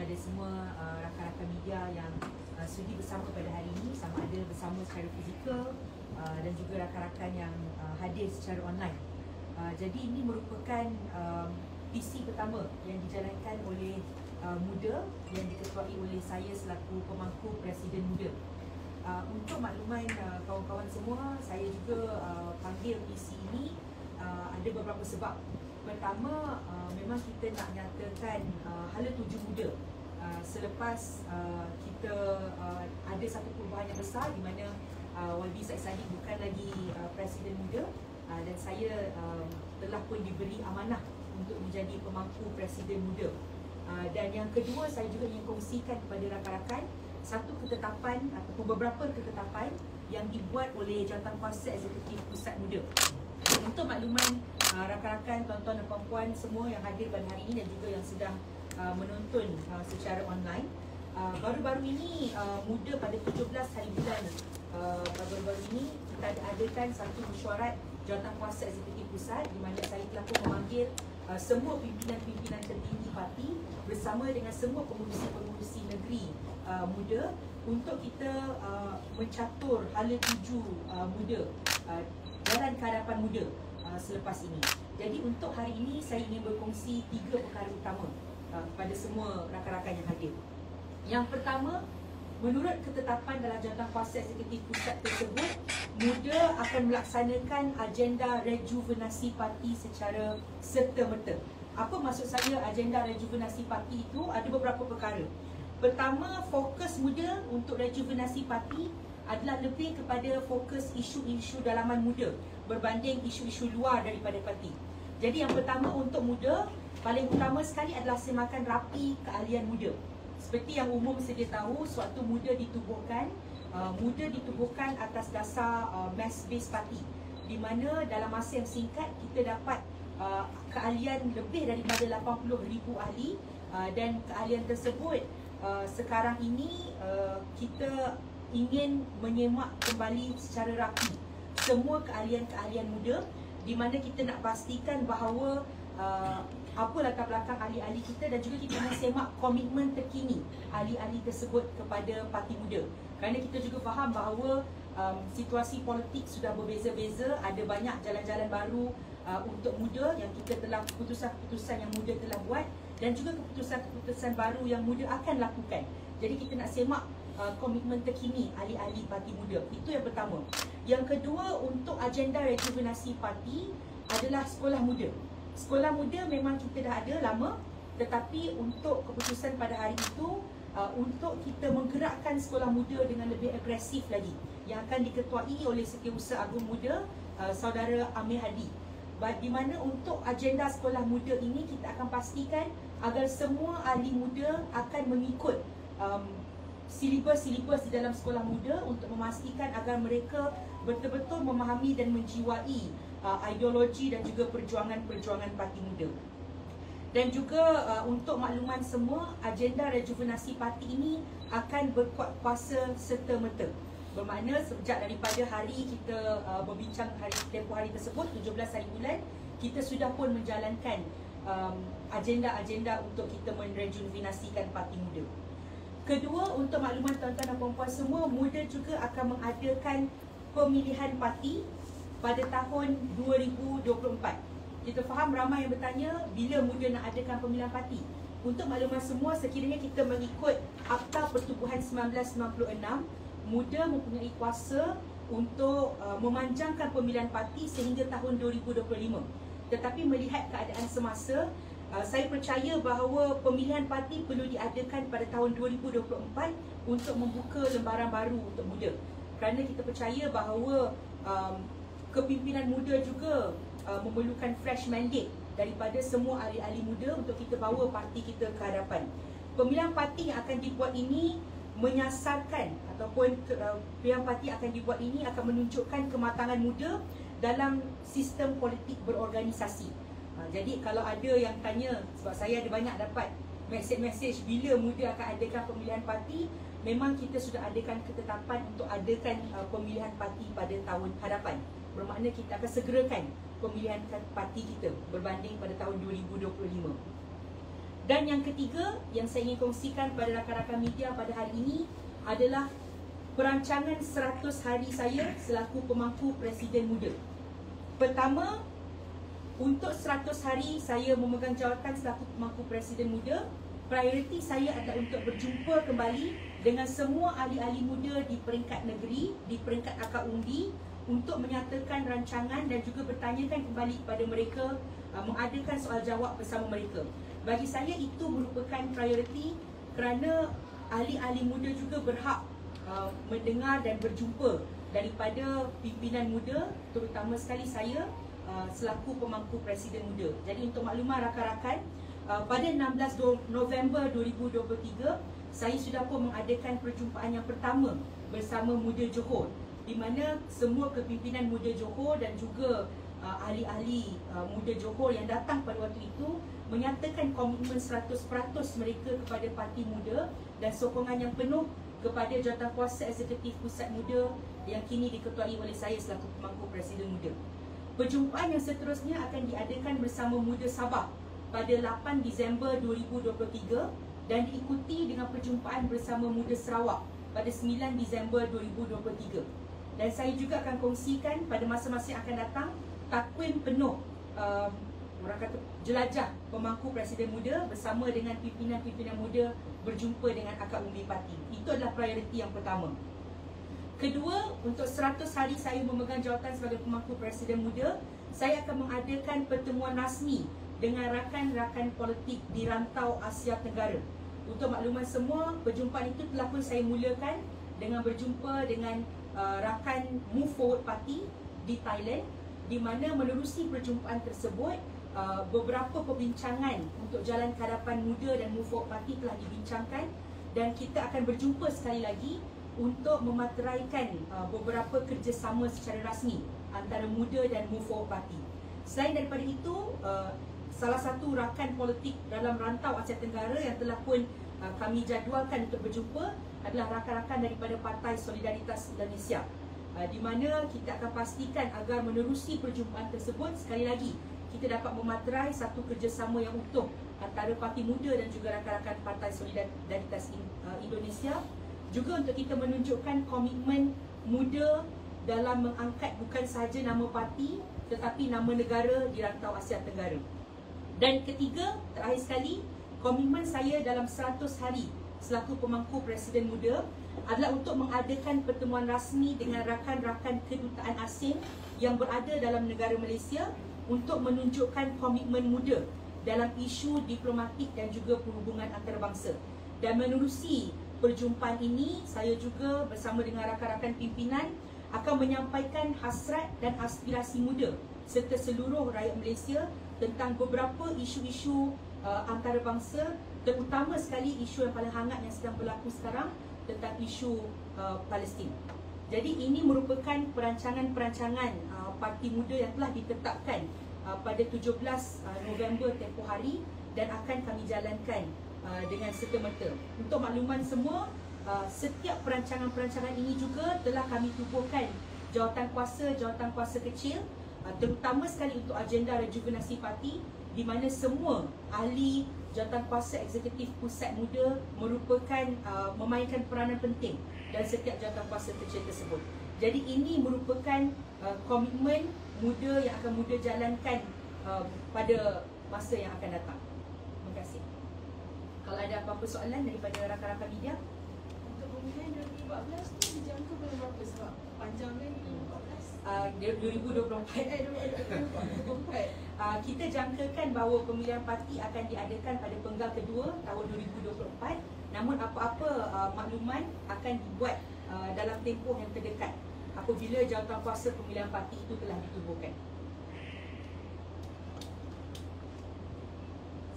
kepada semua rakan-rakan media yang sudi bersama pada hari ini, sama ada bersama secara fizikal dan juga rakan-rakan yang hadir secara online. Jadi ini merupakan visi pertama yang dijalankan oleh Muda yang diketuai oleh saya selaku pemangku Presiden Muda. Untuk makluman kawan-kawan semua, saya juga panggil visi ini ada beberapa sebab. Pertama, memang kita nak nyatakan hala tuju muda selepas kita ada satu perubahan yang besar di mana YB Said Saddiq bukan lagi Presiden Muda dan saya telah pun diberi amanah untuk menjadi pemangku Presiden Muda. Dan yang kedua, saya juga ingin kongsikan kepada rakan-rakan satu ketetapan ataupun beberapa ketetapan yang dibuat oleh Jawatankuasa Eksekutif Pusat Muda. Untuk makluman rakan-rakan, tuan-tuan dan puan-puan semua yang hadir pada hari ini dan juga yang sedang menonton secara online, baru-baru ini Muda pada 17 hari bulan baru-baru ini kita adakan satu mesyuarat Jawatankuasa Eksekutif Pusat di mana saya telah pun memanggil semua pimpinan-pimpinan tertinggi parti bersama dengan semua pengurusi-pengurusi negeri muda untuk kita mencatur hala tuju muda, jalan ke hadapan muda selepas ini. Jadi untuk hari ini saya ingin berkongsi 3 perkara utama kepada semua rakan-rakan yang hadir. Yang pertama, menurut ketetapan dalam Jawatankuasa Eksekutif Pusat tersebut, Muda akan melaksanakan agenda rejuvenasi parti secara serta-merta. Apa maksud saya agenda rejuvenasi parti itu? Ada beberapa perkara. Pertama, fokus Muda untuk rejuvenasi parti adalah lebih kepada fokus isu-isu dalaman muda berbanding isu-isu luar daripada parti. Jadi yang pertama untuk Muda, paling utama sekali adalah semakan rapi keahlian muda. Seperti yang umum sedia tahu, suatu Muda ditubuhkan atas dasar mass-based party, di mana dalam masa yang singkat kita dapat keahlian lebih daripada 80,000 ahli dan keahlian tersebut sekarang ini kita ingin menyemak kembali secara rapi semua keahlian-keahlian muda, di mana kita nak pastikan bahawa apa latar belakang ahli-ahli kita dan juga kita nak semak komitmen terkini ahli-ahli tersebut kepada parti muda. Kerana kita juga faham bahawa situasi politik sudah berbeza-beza, ada banyak jalan-jalan baru untuk muda yang kita telah, keputusan-keputusan yang muda telah buat dan juga keputusan-keputusan baru yang muda akan lakukan. Jadi kita nak semak komitmen terkini ahli-ahli parti muda. Itu yang pertama. Yang kedua, untuk agenda rejuvenasi parti adalah sekolah muda. Sekolah muda memang kita dah ada lama, tetapi untuk keputusan pada hari itu untuk kita menggerakkan sekolah muda dengan lebih agresif lagi, yang akan diketuai oleh Setiausaha Agung Muda Saudara Amir Hadi. Di mana untuk agenda sekolah muda ini kita akan pastikan agar semua ahli muda akan mengikut silibus-silibus di dalam sekolah muda untuk memastikan agar mereka betul-betul memahami dan menjiwai ideologi dan juga perjuangan-perjuangan parti muda. Dan juga untuk makluman semua, agenda rejuvenasi parti ini akan berkuat kuasa serta-merta. Bermakna sejak daripada hari kita berbincang tempoh hari tersebut, 17 hari bulan, kita sudah pun menjalankan agenda-agenda untuk kita merejuvenasikan parti muda. Kedua, untuk makluman tuan-tuan dan puan-puan semua, Muda juga akan mengadakan pemilihan parti pada tahun 2024. Kita faham ramai yang bertanya bila Muda nak adakan pemilihan parti. Untuk makluman semua, sekiranya kita mengikut Akta Pertubuhan 1996, Muda mempunyai kuasa untuk memanjangkan pemilihan parti sehingga tahun 2025. Tetapi melihat keadaan semasa, saya percaya bahawa pemilihan parti perlu diadakan pada tahun 2024 untuk membuka lembaran baru untuk Muda. Kerana kita percaya bahawa kepimpinan muda juga memerlukan fresh mandate daripada semua ahli-ahli muda untuk kita bawa parti kita ke hadapan. Pemilihan parti yang akan dibuat ini menyasarkan ataupun pilihan parti akan dibuat ini akan menunjukkan kematangan muda dalam sistem politik berorganisasi. Jadi kalau ada yang tanya, sebab saya ada banyak dapat mesej-mesej bila Muda akan adakan pemilihan parti, memang kita sudah adakan ketetapan untuk adakan pemilihan parti pada tahun hadapan. Bermakna kita akan segerakan pemilihan parti kita berbanding pada tahun 2025. Dan yang ketiga yang saya ingin kongsikan pada rakan-rakan media pada hari ini adalah perancangan 100 hari saya selaku pemangku Presiden Muda. Pertama, untuk 100 hari saya memegang jawatan selaku pemangku Presiden Muda, prioriti saya adalah untuk berjumpa kembali dengan semua ahli-ahli muda di peringkat negeri, di peringkat akar undi, untuk menyatakan rancangan dan juga bertanyakan kembali kepada mereka, mengadakan soal jawab bersama mereka. Bagi saya itu merupakan prioriti kerana ahli-ahli muda juga berhak mendengar dan berjumpa daripada pimpinan muda, terutama sekali saya selaku pemangku Presiden Muda. Jadi untuk makluman rakan-rakan, pada 16 November 2023, saya sudah pun mengadakan perjumpaan yang pertama bersama Muda Johor, di mana semua kepimpinan Muda Johor dan juga ahli-ahli Muda Johor yang datang pada waktu itu menyatakan komitmen 100% mereka kepada Parti Muda dan sokongan yang penuh kepada Jawatankuasa Eksekutif Pusat Muda yang kini diketuai oleh saya selaku pemangku Presiden Muda. Perjumpaan yang seterusnya akan diadakan bersama Muda Sabah pada 8 Disember 2023 dan diikuti dengan perjumpaan bersama Muda Sarawak pada 9 Disember 2023. Dan saya juga akan kongsikan pada masa-masa yang akan datang takwim penuh orang kata jelajah pemangku Presiden Muda bersama dengan pimpinan-pimpinan muda berjumpa dengan akar umbi parti. Itu adalah prioriti yang pertama. Kedua, untuk 100 hari saya memegang jawatan sebagai pemangku Presiden Muda, saya akan mengadakan pertemuan rasmi dengan rakan-rakan politik di rantau Asia Tenggara. Untuk makluman semua, perjumpaan itu telah pun saya mulakan dengan berjumpa dengan rakan Move Forward Party di Thailand, di mana menerusi perjumpaan tersebut, beberapa perbincangan untuk jalan ke hadapan muda dan Move Forward Party telah dibincangkan, dan kita akan berjumpa sekali lagi untuk memateraikan beberapa kerjasama secara rasmi antara muda dan Move Forward Party. Selain daripada itu, salah satu rakan politik dalam rantau Asia Tenggara yang telah pun kami jadualkan untuk berjumpa adalah rakan-rakan daripada Partai Solidaritas Indonesia, di mana kita akan pastikan agar menerusi perjumpaan tersebut, sekali lagi kita dapat mematerai satu kerjasama yang utuh antara Parti Muda dan juga rakan-rakan Partai Solidaritas Indonesia, juga untuk kita menunjukkan komitmen muda dalam mengangkat bukan sahaja nama parti tetapi nama negara di rantau Asia Tenggara. Dan ketiga, terakhir sekali, komitmen saya dalam 100 hari selaku pemangku Presiden Muda adalah untuk mengadakan pertemuan rasmi dengan rakan-rakan kedutaan asing yang berada dalam negara Malaysia untuk menunjukkan komitmen muda dalam isu diplomatik dan juga perhubungan antarabangsa. Dan menerusi perjumpaan ini, saya juga bersama dengan rakan-rakan pimpinan akan menyampaikan hasrat dan aspirasi muda serta seluruh rakyat Malaysia tentang beberapa isu-isu antarabangsa, terutama sekali isu yang paling hangat yang sedang berlaku sekarang tentang isu Palestin. Jadi ini merupakan perancangan-perancangan Parti Muda yang telah ditetapkan pada 17 November tempoh hari dan akan kami jalankan dengan serta-merta. Untuk makluman semua, setiap perancangan-perancangan ini juga telah kami tubuhkan jawatan-kuasa kecil, terutama sekali untuk agenda rejuvenasi parti, di mana semua ahli jawatan-kuasa eksekutif pusat muda merupakan memainkan peranan penting dalam setiap jawatan-kuasa kecil tersebut. Jadi ini merupakan komitmen muda yang akan muda jalankan pada masa yang akan datang. Terima kasih. Kalau ada apa-apa soalan daripada rakan-rakan media. Untuk pemilihan 2014 tu dijangka bulan berapa? Sebab panjang kan 2024. Kita jangkakan bahawa pemilihan parti akan diadakan pada penggal kedua tahun 2024. Namun apa-apa makluman akan dibuat dalam tempoh yang terdekat apabila jawatankuasa pemilihan parti itu telah ditubuhkan.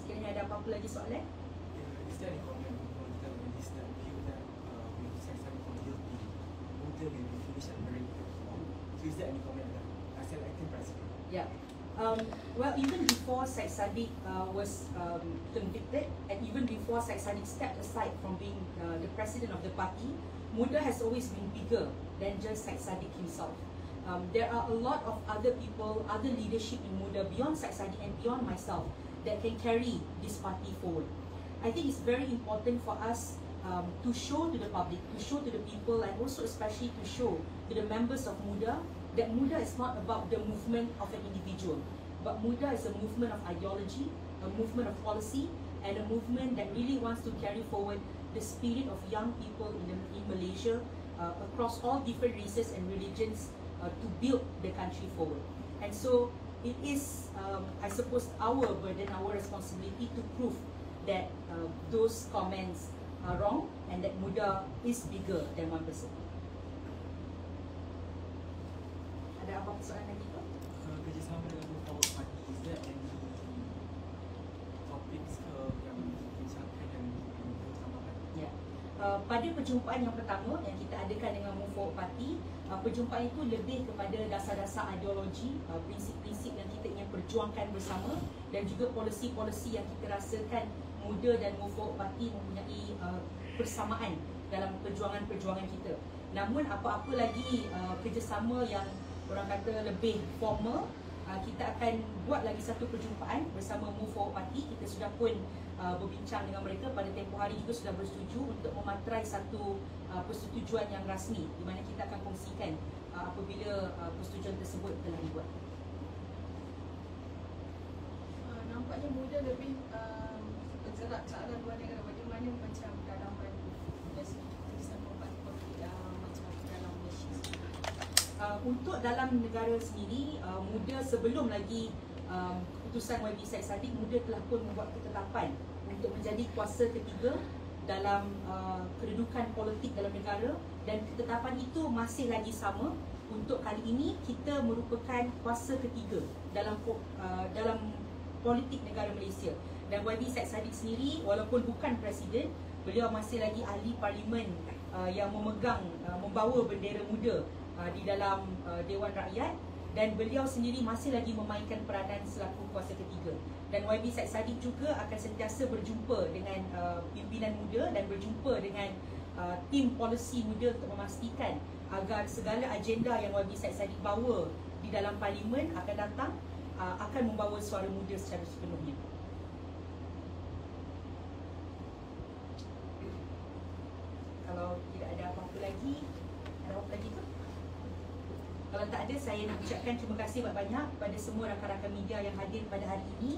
Sekiranya ada apa-apa lagi soalan? Is there any comment on the list that view that we decide for guilty, Muda will be finished at very long? So is there any comment on that as an acting president? Yeah. Well, even before Syed Saddiq was convicted, and even before Syed Saddiq stepped aside from being the president of the party, Muda has always been bigger than just Syed Saddiq himself. There are a lot of other people, other leadership in Muda beyond Syed Saddiq and beyond myself that can carry this party forward. I think it's very important for us to show to the public, to show to the people, and also especially to show to the members of MUDA that MUDA is not about the movement of an individual, but MUDA is a movement of ideology, a movement of policy, and a movement that really wants to carry forward the spirit of young people in Malaysia across all different races and religions to build the country forward. And so it is, I suppose, our burden, our responsibility to prove that those comments are wrong and that MUDA is bigger than one person. Ada apa persoalan lagi tu? Kerjasama dengan Move Forward Party, is there any topics yang dibincangkan dan diutamakan? Ya. Pada perjumpaan yang pertama yang kita adakan dengan Move Forward Party, perjumpaan itu lebih kepada dasar-dasar ideologi, prinsip-prinsip yang kita ingin perjuangkan bersama, dan juga polisi-polisi yang kita rasakan MUDA dan Move Forward Party mempunyai persamaan dalam perjuangan-perjuangan kita. Namun apa-apa lagi kerjasama yang orang kata lebih formal, kita akan buat lagi satu perjumpaan bersama Move Forward Party. Kita sudah pun berbincang dengan mereka, pada tempoh hari juga sudah bersetuju untuk mematrai satu persetujuan yang rasmi di mana kita akan kongsikan apabila persetujuan tersebut telah dibuat. Nampaknya MUDA lebih bergerak ke arah luar negara. Bagaimana macam dalaman kerjasama parti-parti macam dalam Malaysia? Untuk dalam negara sendiri, MUDA sebelum lagi keputusan YB Syed Saddiq, MUDA telah pun membuat ketetapan untuk menjadi kuasa ketiga dalam kedudukan politik dalam negara, dan ketetapan itu masih lagi sama. Untuk kali ini kita merupakan kuasa ketiga dalam politik negara Malaysia. Dan YB Syed Saddiq sendiri walaupun bukan presiden, beliau masih lagi ahli parlimen yang membawa bendera MUDA di dalam Dewan Rakyat, dan beliau sendiri masih lagi memainkan peranan selaku kuasa ketiga. Dan YB Syed Saddiq juga akan sentiasa berjumpa dengan pimpinan MUDA dan berjumpa dengan tim polisi MUDA untuk memastikan agar segala agenda yang YB Syed Saddiq bawa di dalam parlimen akan datang akan membawa suara MUDA secara sepenuhnya. Kalau tidak ada apa-apa lagi, ada apa lagi tu? Kalau tak ada, saya nak ucapkan terima kasih banyak-banyak kepada semua rakan-rakan media yang hadir pada hari ini,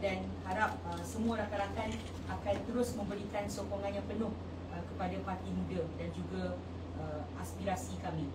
dan harap semua rakan-rakan akan terus memberikan sokongan yang penuh kepada Parti MUDA dan juga aspirasi kami.